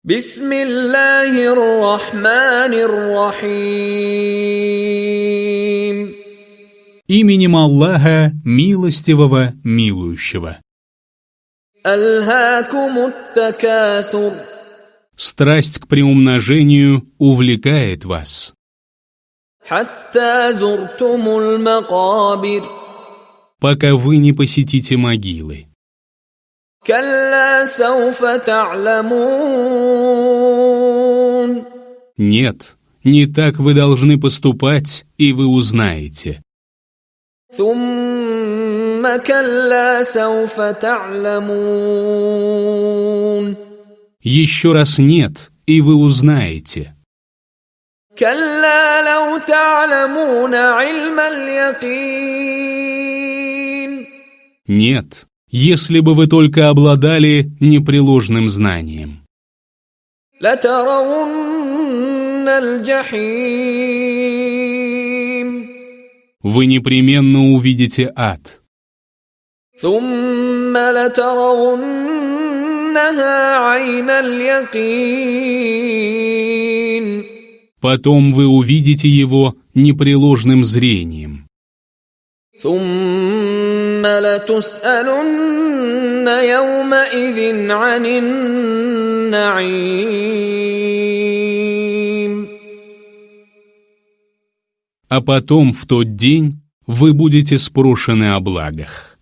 بسم الله الرحمن الرحيم. Именем Аллаха, милостивого, милующего. ألهاكم التكاثر. Страсть к приумножению увлекает вас, حتى زرتم المقابر. пока вы не посетите могилы. كلا سوف تعلمون. Нет, не так вы должны поступать, и вы узнаете. ثم كلا سوف تعلمون. Еще раз нет, и вы узнаете. كلا لو تعلمون علم اليقين. Нет, если бы вы только обладали непреложным знанием. لترون الجحيم. Вы непременно увидите ад. ثم لترونها عين اليقين. Потом вы увидите его непреложным зрением. ثم لتسألن يومئذ عن النعيم. А потом в тот день вы будете спрошены о благах.